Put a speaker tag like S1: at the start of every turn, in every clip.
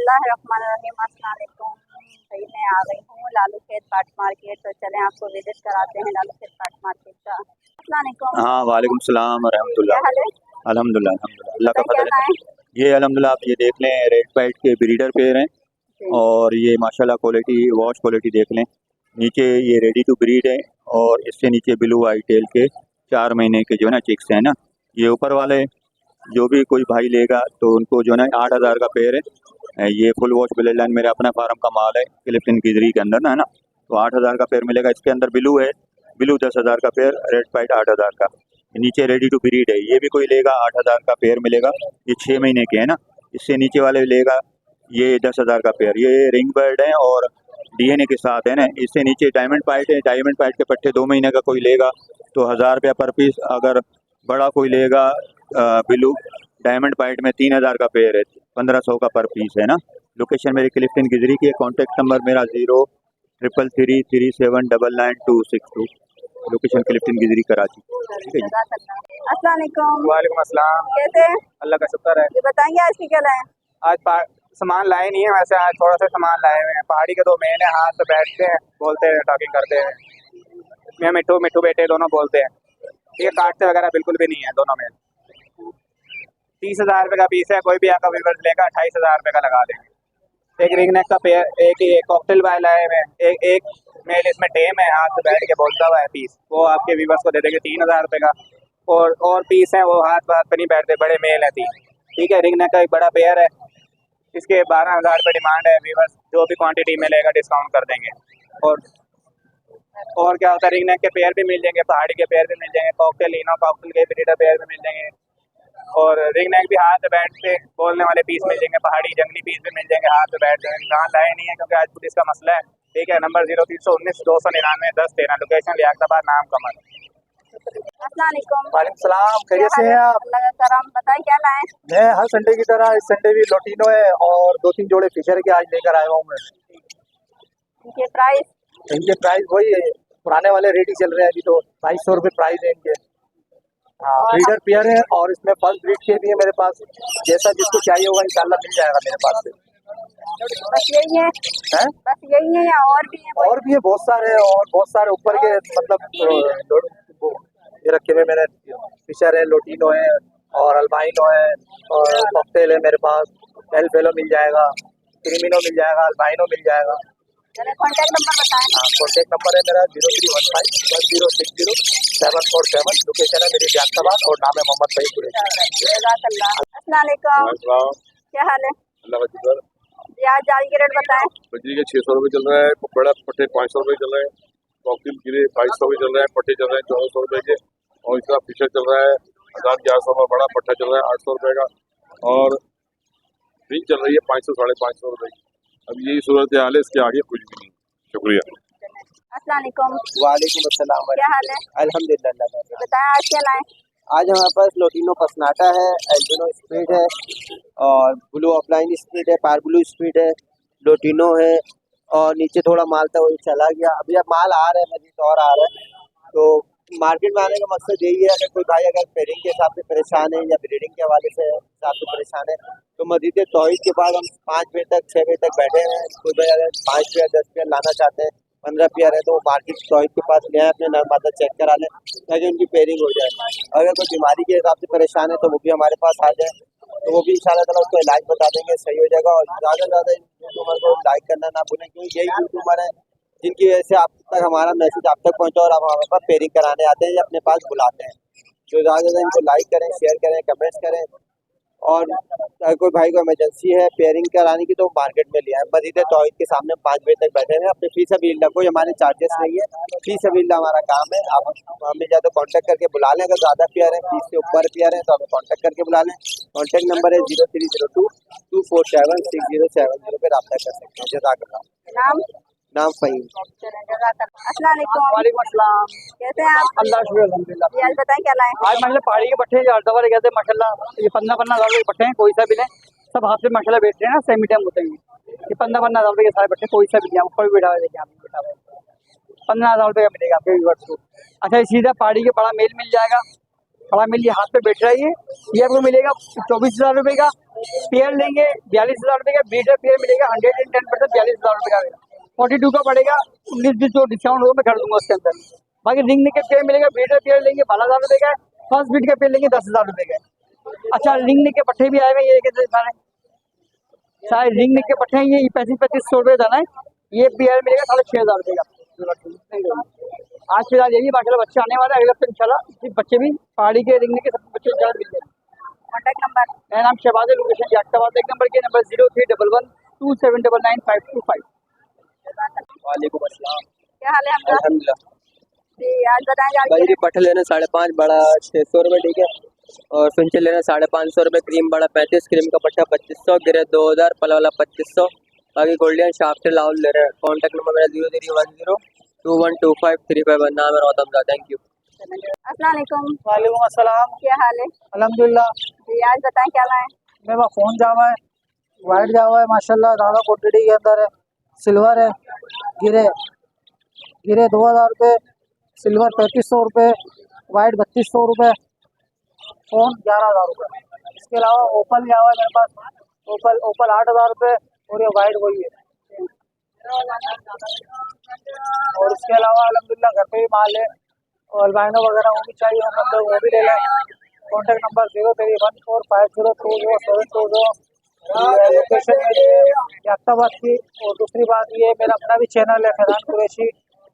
S1: बिस्मिल्लाहिर्रहमानिर्रहीम। अस्सलाम वालेकुम। भाई मैं आ गई हूँ लालू खेत पाट मार्केट, तो चलें आपको विजिट कराते हैं लालू खेत पाट मार्केट का। अस्सलाम वालेकुम।
S2: हाँ, वालेकुम सलाम
S1: क्या
S2: रहमतुल्लाह।
S1: हाल है?
S2: अल्हम्दुलिल्लाह अल्हम्दुलिल्लाह, अल्लाह का
S1: बताइए क्या
S2: फजल है।
S1: लाए?
S2: ये अल्हम्दुलिल्लाह आप ये देख लें, रेड वाइट के ब्रीडर पेयर हैं
S1: जी।
S2: और ये माशाल्लाह क्वालिटी, वॉश क्वालिटी देख लें। नीचे ये रेडी टू ब्रीड है और इससे नीचे ब्लू आई टेल के 4 महीने के जो है ना चिक्स हैं ना। ये ऊपर वाले जो भी कोई भाई लेगा तो उनको जो है ना 8,000 का पेयर है। ये फुल वॉश ब्लड लाइन मेरे अपना फार्म का माल है क्लिफ्टन गिजरी के अंदर ना, है ना। तो 8,000 का पेयर मिलेगा। इसके अंदर ब्लू है, ब्लू 10,000 का पेयर, रेड वाइट 8,000 का। नीचे रेडी टू ब्रीड है, ये भी कोई लेगा 8,000 का पेयर मिलेगा। ये 6 महीने के है ना। इससे नीचे वाले लेगा ये 10,000 का पेयर। ये रिंग बर्ड है और डीएनए के साथ है ना। इससे नीचे डायमंड पाइट है, डायमंड पाइट के पट्टे 2 महीने का कोई लेगा तो 1,000 रुपया पर पीस। अगर बड़ा कोई लेगा ब्लू डायमंड पाइट में 3,000 का पेयर है, 1,500 का पर पीस है ना। लोकेशन मेरी क्लिफ्टन गिजरी की है। कॉन्टैक्ट नंबर मेरा 03333799262। लोकेशन क्लिफ्टन गिजरी कराची। ठीक है जी।
S1: अस्सलाम वालेकुम।
S3: वालेकुम अस्सलाम।
S1: कैसे हैं?
S3: अल्लाह का शुक्र है।
S1: ये बताएंगे आज की क्या लाए?
S3: आज सामान लाए नहीं है, वैसे आज थोड़ा सा सामान लाए हुए हैं। पहाड़ी के 2 मेल हैं, हाथ पे बैठते हैं, बोलते हैं, टॉकिंग करते हैं। मैं मिट्टू मिट्टू बेटे दोनों बोलते हैं। ये काटते वगैरह बिल्कुल भी नहीं है दोनों मेल। 30,000 रुपये का पीस है। कोई भी आपका व्यूवर्स लेगा 28,000 रुपये का लगा देंगे। एक रिंग नेक का पेयर, एक ही कॉकटेल वाइल लाए हुए हैं। एक मेल इसमें टेम है, हाथ पे बैठ के बोलता हुआ है पीस, वो आपके व्यूवर्स को दे देंगे 3,000 रुपये का। और पीस है वो हाथ पे नहीं बैठते, बड़े मेल है 3। ठीक है, रिंग नेक का एक बड़ा पेयर है, इसके 12,000 रुपये डिमांड है। व्यूवर्स जो भी क्वांटिटी में लेगा डिस्काउंट कर देंगे। और क्या होता है, रिंग नेक के पेयर भी मिल जाएंगे, पहाड़ी के पेयर भी मिल जाएंगे, कॉकटेल इनो कॉकटेल के ब्रीडर पेयर भी मिल जाएंगे। और रिंग नेक भी हाथ पे बैठ के बोलने वाले पीस मिल जाएंगे, पहाड़ी जंगली पीस भी मिल जाएंगे हाथ पे बैठ के। जहाँ लाए नहीं है क्योंकि आज पुलिस का मसला है। ठीक है, नंबर 0319 299 1013, लोकेशन लियाकताबाद, नाम कमर।
S1: अस्सलाम वालेकुम।
S3: वालेकुम सलाम।
S1: क्या
S3: खैरियत से
S1: हाल
S3: हैं
S1: है?
S3: आप?
S1: अल्लाह का करम। बताइए क्या लाए?
S3: मैं हर संडे की तरह इस संडे भी लोटिनो है और 2-3 जोड़े फिशर के आज लेकर आया हूँ मैं।
S1: इनके प्राइस?
S3: इनके प्राइस वही है, पुराने वाले रेट ही चल रहे हैं अभी, तो 250 रुपये प्राइस है इनके। हाँ, ब्रीडर पेयर है और इसमें फर्स्ट ब्रीड के भी है मेरे पास। जैसा जिसको चाहिए होगा इंशाल्लाह मिल जाएगा मेरे पास से।
S1: बस यही है? बस यही है या और भी है?
S3: और भी है, बहुत सारे और बहुत सारे ऊपर के, मतलब ये रखे हुए मैंने। फिशर है, लोटिनो है और अल्बाइनो है और कॉकटेल है मेरे पास। एल फेलो मिल जाएगा, क्रिमिनो मिल जाएगा, अल्बाइनो मिल जाएगा।
S1: कॉन्टैक्ट नंबर बताएं।
S3: हाँ, कॉन्टैक्ट नंबर है मेरा 03151060 747। लोकेशन है मेरी लियाकताबाद और नाम है मोहम्मद सईद कुरैशी।
S1: अस्सलाम वालेकुम। क्या हाल है?
S4: अल्लाह का शुक्र।
S1: ये आज जाली के रेट बताएं।
S4: बजरी के 600 रुपये चल रहा है, बड़ा पट्टे 500 रुपये चल रहे हैं, कॉकटेल गिरे 250 रुपये चल रहे हैं, पट्टे चल रहे हैं 1400 रुपये के। और इसका फिशर चल रहा है 1,1100 का, बड़ा पट्टा चल रहा है 800 रुपये का। और रिंग चल रही है 500 550 रुपये की। अब यही सूरत हाल है, इसके आगे कुछ भी नहीं। शुक्रिया।
S1: अस्सलाम वालेकुम।
S5: वालेकुम अस्सलाम।
S1: क्या हाल है?
S5: अल्हम्दुलिल्लाह।
S1: बताएं आज क्या लाए?
S5: आज हमारे पास लोटिनो पसनाटा है, एल्बिनो स्पीड है और ब्लू ऑफलाइन स्पीड है, पार ब्लू स्पीड है, लोटिनो है। और नीचे थोड़ा माल था वही चला गया, अभी अब माल आ रहा है, मजीद और आ रहा है। तो मार्केट में आने का मकसद यही है, अगर कोई भाई अगर पेयरिंग के हिसाब से परेशान है या ब्रीडिंग के हवाले से हिसाब से परेशान है तो मजीद तौहीद के बाद हम 5 बजे तक 6 बजे तक बैठे हैं। कोई भाई अगर 5 पेयर 10 पेयर लाना चाहते हैं, 15 पेयर है, तो वो मार्केट तौहीद के पास ले आए, अपने नर्मदा चेक करा लें ताकि उनकी पेयरिंग हो जाए। अगर कोई बीमारी के हिसाब से परेशान है तो वो भी हमारे पास आ जाए, तो वो भी इंशाल्लाह ताला उसको इलाज बता देंगे, सही हो जाएगा। और ज़्यादा से ज़्यादा यूट्यूबर को लाइक करना ना भूलें, क्योंकि यही यूट्यूबर है जिनकी वजह से आप तक हमारा मैसेज आप तक पहुंचा और आप हमारे पास पेयरिंग कराने आते हैं या अपने पास बुलाते हैं। तो ज़्यादा से ज़्यादा इनको लाइक करें, शेयर करें, कमेंट्स करें। और अगर कोई भाई को इमरजेंसी है पेयरिंग कराने की तो मार्केट में लिया है। मजीद तौहीद के सामने 5 बजे तक बैठे हैं। अपने फीस सबील्ला, कोई हमारे चार्जेस नहीं है, फीस सबील्ला हमारा काम है। आप हमें या तो कॉन्टैक्ट करके बुला लें, अगर ज़्यादा पेयर है, फीस से ऊपर पेयर है तो हमें कॉन्टैक्ट करके बुला लें। कॉन्टैक्ट नंबर है 0302247607 पर रब्ता कर सकते हैं। जज़ाकल्लाह। नाम फ़हीम।
S1: अस्सलाम वालेकुम।
S3: वालेकुम अस्सलाम।
S1: कैसे हैं आप?
S3: अल्लाह शुक्र अल्हम्दुलिल्लाह।
S1: ये आज बताएं क्या लाए?
S3: आज माशाल्लाह पहाड़ी के पट्टे 8 कहते हैं माशाल्लाह। ये 15-15 हज़ार के पट्टे हैं, कोई सा भी लें, सब हाथ से माशाल्लाह बेचते हैं ना, सेम मीडियम होते हैं। ये 15-15 हज़ार के सारे पट्टे, कोई सा भी लें, ऊपर भी बैठा हुआ है, देखिए आप बैठा हुआ है, 15,000 रुपये का मिलेगा आपके व्यूअर्स को। अच्छा, ये सीधा पहाड़ी के बड़ा मेल मिल जाएगा
S6: बड़ा मिल ये हाथ पे बैठ रहा है ये आपको मिलेगा 24,000 रुपए का। पेयर लेंगे 42,000 रुपए का। ब्रीडर पेयर मिलेगा 110% 42,000 रुपए का। 42 का पड़ेगा। 19 जो डिस्काउंट होगा मैं कर दूंगा उसके अंदर। बाकी रिंग नेक के पेयर मिलेगा। ब्रीडर पेयर लेंगे 12,000 रुपए का। फर्स्ट ब्रीड का पेयर लेंगे 10,000 रुपए का। अच्छा रिंग नेक के पट्टे भी आए हुए ये सारे रिंग नेक के पट्टे हैं ये 3500 रुपए दाना है। ये पेयर मिलेगा 6,500 रुपए का। आज फिलहाल यही माशाल्लाह बच्चे आने वाले अगले हफ्ते इंशाल्लाह बच्चे भी पहाड़ी के रिंग नेक के सब बच्चे जल्द मिल जाएंगे।
S1: कॉन्टैक्ट नंबर
S6: मेरा नाम शहबाज है, लोकेशन याक्ताबाद। एक नंबर के नंबर 031127992525।
S5: वालेकुम अस्सलाम।
S1: क्या हाल है हमदा?
S5: अल्हम्दुलिल्लाह।
S1: जी आज बताएंगे आज
S5: भाई पट लेना 5.5 बड़ा 600 रुपये ठीक है। और फिंचर लेना 550 रुपये। क्रीम बड़ा 35, क्रीम का पट्टा 2500, गिरे 2000, पल वाला 2500। बाकी गोल्डियन शाफ्ट लाउल ले रहे हैं। कॉन्टैक्ट नंबर मेरा 0310212535। नाम है रौतम। Thank you.
S1: अस्सलाम वालेकुम।
S6: वालेकुम अस्सलाम।
S1: क्या हाल है?
S6: अल्हम्दुलिल्लाह।
S1: जी आज बताएं क्या लाए?
S6: मेरे पास फोन जावा है, वाइट जावा है माशाल्लाह ज़्यादा क्वांटिटी के अंदर है। सिल्वर है, गिरे 2000 रुपये, सिल्वर 3500 रुपये, वाइट 3200 रुपये, फोन 11,000 रुपये। इसके अलावा ओपल भी आवा है मेरे पास। ओपल 8,000 रुपये और ये वाइट वही है। और इसके अलावा अल्हम्दुलिल्लाह घर पे भी माल है और अल्बाइनो वगैरह वो भी चाहिए मतलब वो भी ले लें। Contact number 0314520720। लोकेशन मेरी याक्ताबाद की। और दूसरी बात ये मेरा अपना भी चैनल है फैज़ान कुरैशी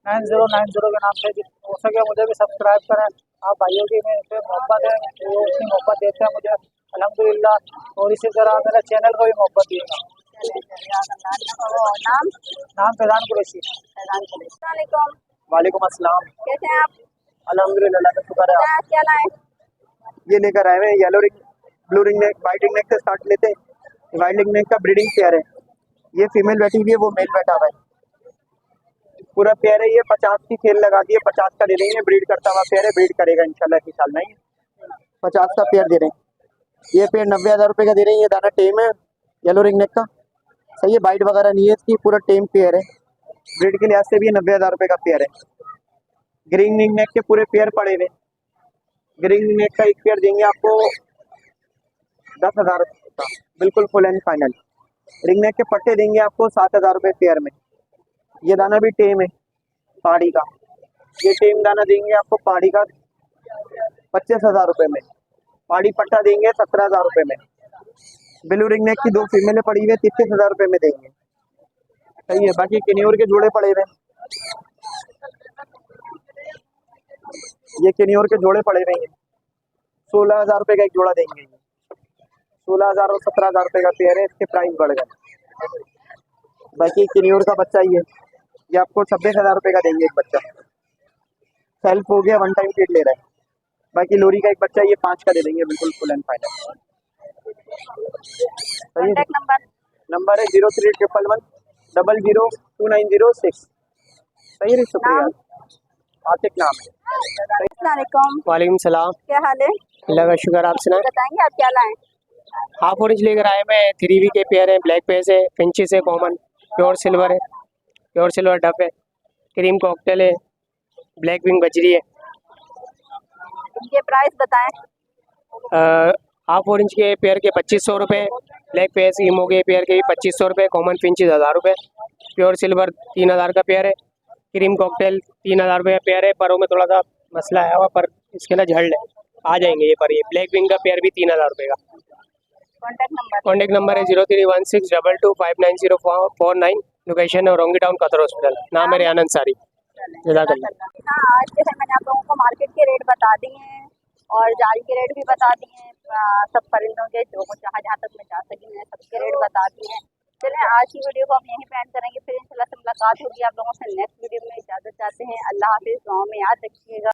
S6: 9090 के नाम से। हो सके मुझे भी सब्सक्राइब करें। आप भाइयों की मेरे पे मोहब्बत है, वो उतनी मोहब्बत देते हैं मुझे अल्हम्दुलिल्लाह। और इसी तरह मेरे चैनल को भी मोहब्बत दिएगा। नाम फैज़ान कुरैशी।
S1: अस्सलाम वालेकुम।
S5: वालेकुम अस्सलाम।
S1: कैसे हैं आप?
S5: अल्हम्दुलिल्लाह का शुक्र है।
S1: आज क्या लाए?
S5: ये लेकर आए हुए हैं yellow ring, blue ring neck, white ring neck से स्टार्ट लेते हैं। वाइट रिंग नेक का ब्रीडिंग पेयर है। ये फीमेल बैठी हुई है, वो मेल बैठा हुआ है। पूरा पेयर है। ये 50 की सेल लगा दी है। 50 का दे देंगे। ब्रीड करता हुआ पेयर है, ब्रीड करेगा इंशाल्लाह इसी साल में। 50 का पेयर दे रहे हैं। ये पेयर 90,000 रुपये का दे रहे हैं। ये दाना टेम है येलो रिंग नेक का, सही है। बाइट वगैरह नहीं है इसकी, पूरा टेम पेयर है। ब्रीड के लिहाज से भी 90,000 रुपये का पेयर है। ग्रीन रिंग नेक के पूरे पेयर पड़े हुए। ग्रीन रिंग नेक का एक पेयर देंगे आपको 10,000 का, बिल्कुल full and final. Ring neck के पट्टे देंगे आपको 7,000 रुपये पेयर में। ये दाना भी टेम है पहाड़ी का। ये टेम दाना देंगे आपको पहाड़ी का 25,000 रुपये में। पहाड़ी पट्टा देंगे 17,000 रुपये में। ब्लू रिंग नेक की 2 फीमेलें पड़ी हुई है 33,000 रुपये में देंगे, सही है। बाकी किन्योर के जोड़े पड़े हुए। ये किन्योर के जोड़े पड़े हुए हैं। 16,000 रुपये का एक जोड़ा देंगे। 16,000 और 17,000 रुपये का पेयर है। इसके प्राइस बढ़ गए। बाकी किन्योर का बच्चा ही है, ये आपको 26,000 रुपये का देंगे एक बच्चा। सेल्फ हो गया, 1 टाइम फीड ले रहा है। बाकी लोरी का एक बच्चा ये 5 का दे देंगे, बिल्कुल full and final.
S1: Contact
S5: number है 031110029006। सही है, शुक्रिया। आतिक नाम है।
S1: अस्सलाम वालेकुम।
S7: वालेकुम सलाम।
S1: क्या हाल है?
S7: अल्लाह का शुक्र। आप सुनाएं।
S1: बताएंगे आप क्या लाए?
S7: हाफ ऑरेंज लेकर आए मैं। 3V के पेयर है, ब्लैक पेस है, फिंचिस है, कॉमन प्योर सिल्वर है, प्योर सिल्वर डफ है, क्रीम कॉकटेल है, ब्लैक विंग बजरी है।
S1: इनके प्राइस बताएं।
S7: हाफ ऑरेंज के पेयर के 2500 रुपये, ब्लैक पेस ईमो के पेयर के भी 2500 रुपये, कॉमन फिंचिस 1000 रुपये, प्योर सिल्वर 3000 का पेयर है, क्रीम कॉकटेल 3000 रुपये का पेयर है। परों में थोड़ा सा मसला है हुआ, पर इसके ना झड़ है, आ जाएंगे ये पर। ये ब्लैक विंग का पेयर भी 3000 रुपये का। कॉन्टैक्ट नंबर है 031622590449। लोकेशन है रोंगी टाउन कतर हॉस्पिटल। नाम मेरे आनंद सारी।
S1: हाँ आज जो है मैंने आप लोगों को मार्केट के रेट बता दिए हैं और जाली के रेट भी बता दिए हैं। सब परिंदों के जो जहाँ जहाँ तक मैं जा सकी मैं सबके रेट बता दिए हैं। चलें आज की वीडियो को हम यहीं पे एंड करेंगे, फिर इंशाल्लाह से मुलाकात होगी आप लोगों से नेक्स्ट वीडियो में। इजाज़त चाहते हैं। अल्लाह हाफिज़। गाँव में याद रखिएगा।